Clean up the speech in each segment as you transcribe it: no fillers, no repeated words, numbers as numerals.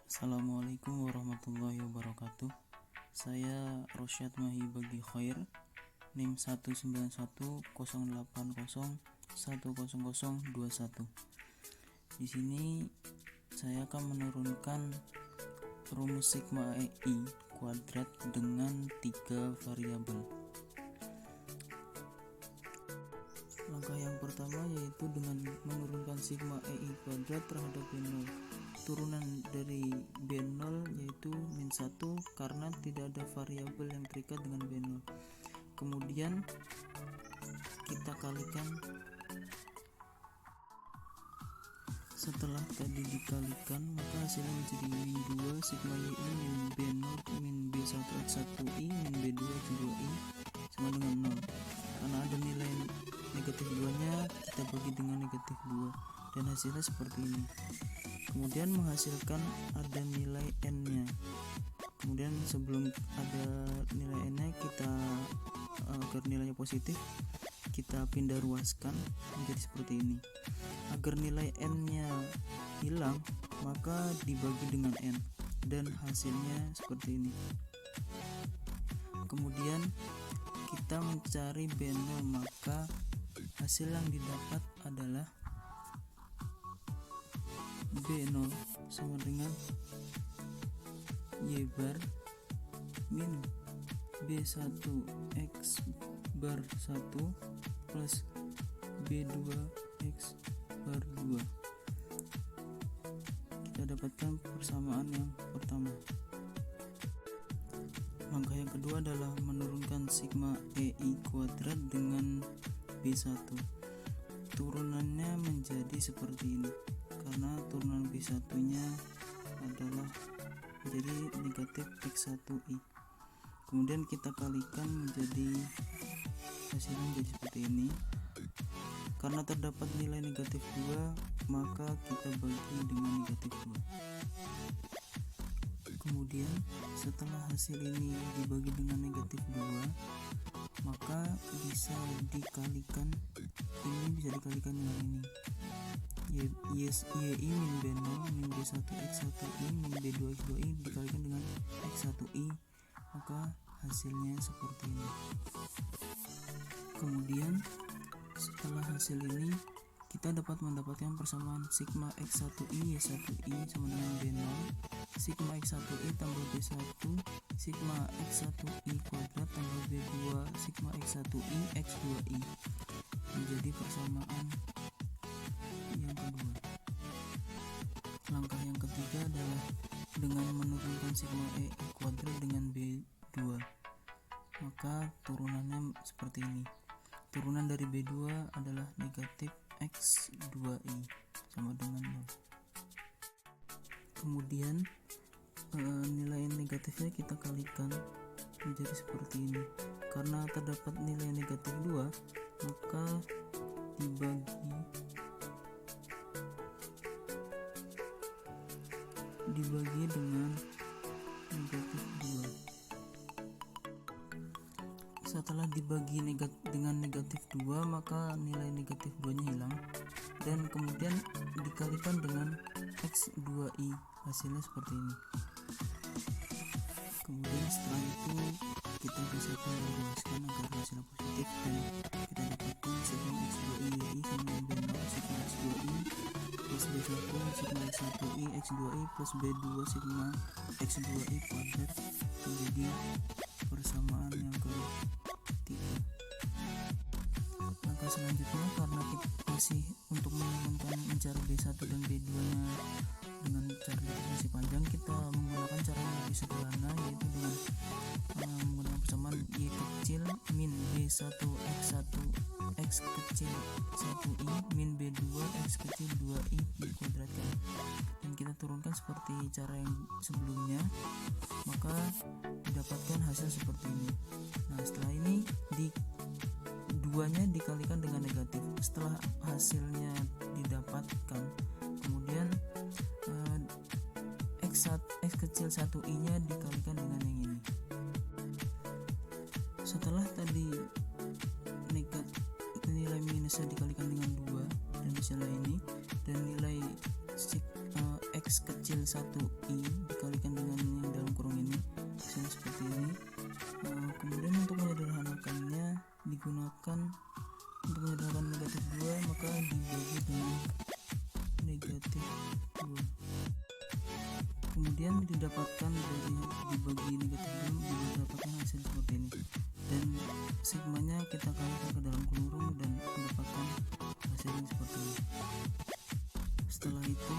Assalamualaikum warahmatullahi wabarakatuh. Saya Rosyad Mahi Bagi Khair, NIM 19108010021. Di sini saya akan menurunkan rumus sigma EI kuadrat dengan 3 variabel. Langkah yang pertama yaitu dengan menurunkan sigma EI kuadrat terhadap B0. Turunan dari B0 yaitu -1 karena tidak ada variabel yang terikat dengan B0. Kemudian kita kalikan. Setelah tadi dikalikan, maka hasilnya menjadi -2 sigma YI min B0 min B1 X1I min B2 X2I sama dengan 0. Karena ada nilai negatif 2-nya, kita bagi dengan negatif 2 dan hasilnya seperti ini. Kemudian menghasilkan ada nilai n-nya. Kemudian sebelum ada nilai n-nya, kita agar nilainya positif, kita pindah ruaskan menjadi seperti ini. Agar nilai n-nya hilang, maka dibagi dengan n dan hasilnya seperti ini. Kemudian kita mencari B0, maka hasil yang didapat adalah B0 sama dengan Y bar min B1 X bar 1 plus B2 X bar 2. Kita dapatkan persamaan yang pertama. Langkah yang kedua adalah menurunkan sigma EI kuadrat dengan B1. Turunannya menjadi seperti ini karena turunan B1-nya adalah menjadi negatif X1I. Kemudian kita kalikan menjadi hasilnya menjadi seperti ini. Karena terdapat nilai negatif 2, maka kita bagi dengan negatif 2. Kemudian setelah hasil ini dibagi dengan negatif 2, maka bisa dikalikan, ini bisa dikalikan dengan ini. YI min B0 min B1 X1I min B2 X2I dikalikan dengan X1I, maka hasilnya seperti ini. Kemudian setelah hasil ini, kita dapat mendapatkan persamaan sigma X1I Y1I sama dengan B0, sigma X1I tambah B1, sigma X1I kuadrat tambah B2 sigma X1I X2I menjadi persamaan yang kedua. Langkah yang ketiga adalah dengan menurunkan sigma EI kuadrat dengan B2, maka turunannya seperti ini. Turunan dari B2 adalah negatif X2I sama dengan 0. Kemudian nilai negatifnya kita kalikan menjadi seperti ini. Karena terdapat nilai negatif 2, maka dibagi dengan negatif 2. Setelah dibagi dengan negatif 2, maka nilai negatif 2 nya hilang dan kemudian dikalikan dengan X2I, hasilnya seperti ini. Kemudian setelah itu kita bisa merumuskan agar hasilnya positif dan kita dapatkan sigma X2I YI sama dengan B0 sigma X2I plus B1 sigma X1I X2I plus B2 sigma X2I kuadrat menjadi persamaan yang ketiga. Langkah selanjutnya, karena kita masih untuk mencari B1 dan B2 nya dengan cara definisi panjang, kita menggunakan cara yang lebih sederhana, yaitu dengan menggunakan persamaan Y kecil min B1 X1 X kecil 1I min B2 X kecil 2I dikuadratkan, dan kita turunkan seperti cara yang sebelumnya, maka didapatkan hasil seperti ini. Nah, setelah ini duanya dikalikan dengan negatif. Setelah hasilnya didapatkan, kemudian X kecil 1I nya dikalikan dengan yang ini. Setelah tadi nilai minusnya dikalikan dengan 2 dan hasilnya ini, dan nilai X kecil 1i dikalikan dengan yang dalam kurung ini, hasilnya seperti ini. Kemudian untuk menyederhanakannya digunakan untuk menyederhanakan negatif 2, maka dibagi dengan negatif 2. Kemudian didapatkan dari dibagi negatif 2 didapatkan hasil seperti ini, dan sigmanya kita kalikan ke dalam kurung dan mendapatkan hasilnya seperti ini. Setelah itu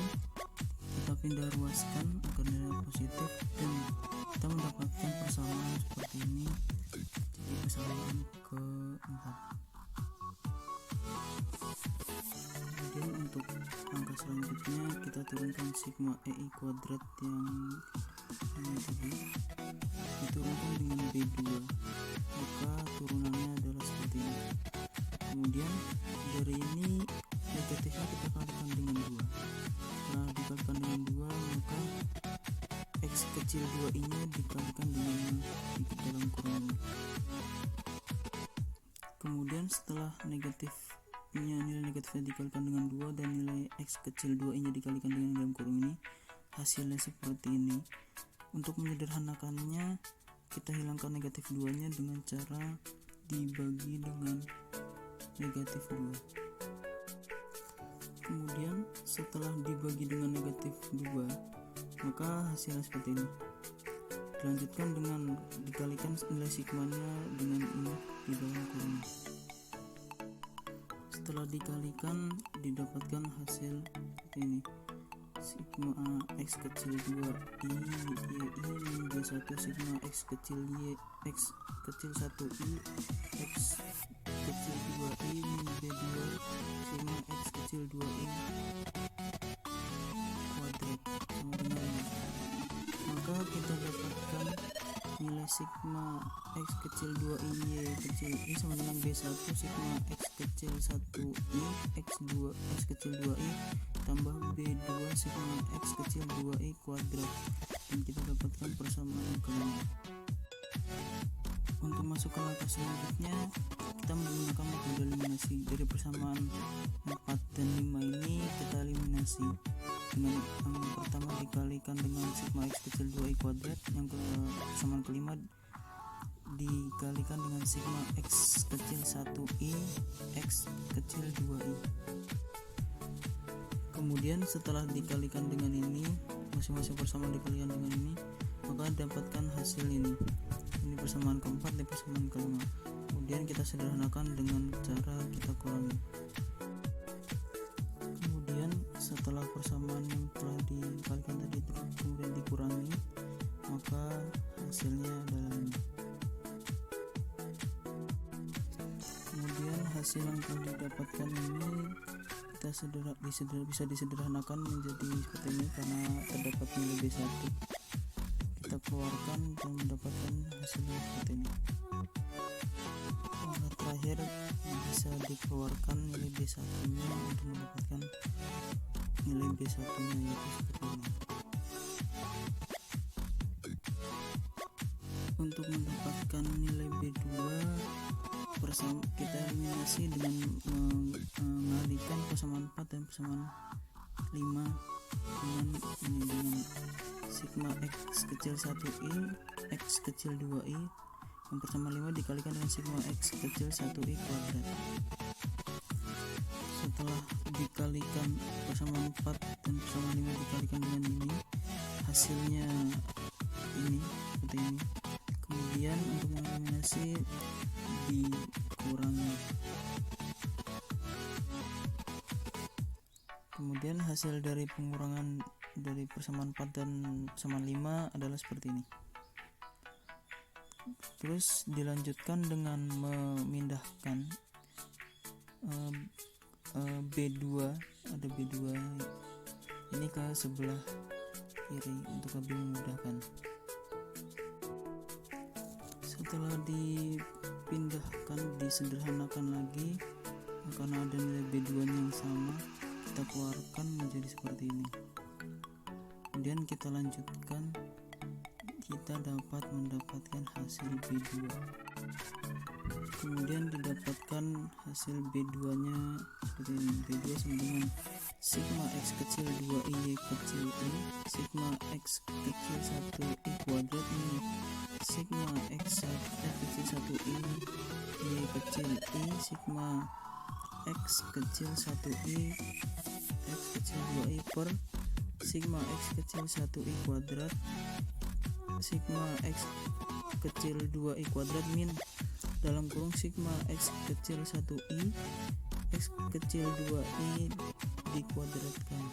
kita pindah ruaskan agar nilai positif dan kita mendapatkan persamaan seperti ini, jadi persamaan keempat. Kemudian untuk angka selanjutnya kita turunkan sigma EI kuadrat yang ini tadi diturunkan dengan B2, maka turunannya adalah seperti ini. Kemudian dari ini negatifnya kita kalikan dengan 2. Setelah dikalikan dengan 2, maka X kecil 2i nya dikalikan dengan di dalam kurung ini. Kemudian setelah nilai negatifnya dikalikan dengan 2 dan nilai X kecil 2i nya dikalikan dengan dalam kurung ini, hasilnya seperti ini. Untuk menyederhanakannya kita hilangkan negatif 2 nya dengan cara dibagi dengan negatif 2. Kemudian setelah dibagi dengan negatif 2, maka hasilnya seperti ini. Dilanjutkan dengan dikalikan nilai sigmanya dengan ini di dalam kurung. Setelah dikalikan didapatkan hasil seperti ini. Sigma X kecil 2i min B1 sigma X kecil y X kecil 1i X kecil 2i min B2 sigma X kecil 2i kuadrat sama dengan ini. Maka kita dapatkan nilai sigma X kecil 2i y kecil i sama dengan B1 sigma X kecil 1i X2 X kecil 2i tambah B2 sigma X kecil 2i kuadrat, dan kita dapatkan persamaan yang kelima. Untuk masuk ke langkah selanjutnya kita menggunakan metode eliminasi. Dari persamaan 4 dan 5 ini kita eliminasi dengan yang pertama dikalikan dengan sigma X kecil 2i kuadrat, yang persamaan kelima dikalikan dengan sigma X kecil 1i X kecil 2i. Kemudian setelah dikalikan dengan ini, masing-masing persamaan dikalikan dengan ini, maka dapatkan hasil ini. Ini persamaan keempat dan persamaan kelima. Kemudian kita sederhanakan dengan cara kita kurangi. Kemudian setelah persamaan yang telah dikalikan tadi kemudian dikurangi, maka hasilnya adalah ini. Kemudian hasil yang telah didapatkan ini bisa disederhanakan menjadi seperti ini karena terdapat nilai B1. Kita keluarkan dan mendapatkan hasilnya seperti ini. Langkah terakhir bisa dikeluarkan nilai B1 nya untuk mendapatkan nilai B1 nya, yaitu seperti ini. Untuk mendapatkan nilai B2 kita eliminasi dengan mengalihkan persamaan 4 dan persamaan 5 dengan sigma X kecil 1i X kecil 2i yang persamaan 5 dikalikan dengan sigma X kecil 1i kuadrat. Setelah dikalikan persamaan 4 dan persamaan 5 dikalikan dengan ini, hasilnya ini seperti ini. Kemudian untuk mengeliminasi dikurangi. Kemudian hasil dari pengurangan dari persamaan 4 dan persamaan 5 adalah seperti ini. Terus dilanjutkan dengan memindahkan B2, ada B2 ini ke sebelah kiri untuk lebih memudahkan. Setelah dipindahkan, disederhanakan lagi karena ada nilai B2 yang sama, kita keluarkan menjadi seperti ini. Kemudian kita lanjutkan kita dapat mendapatkan hasil B2. Kemudian didapatkan hasil B2 nya seperti ini. B2 sama dengan sigma x kecil 2i kecil i sigma x kecil 1i kuadrat min sigma x kecil 1i kecil i sigma x kecil 1i x kecil 2i per sigma x kecil 1i kuadrat sigma x kecil 2i kuadrat min dalam kurung sigma x kecil 1i x kecil 2i dikuadratkan.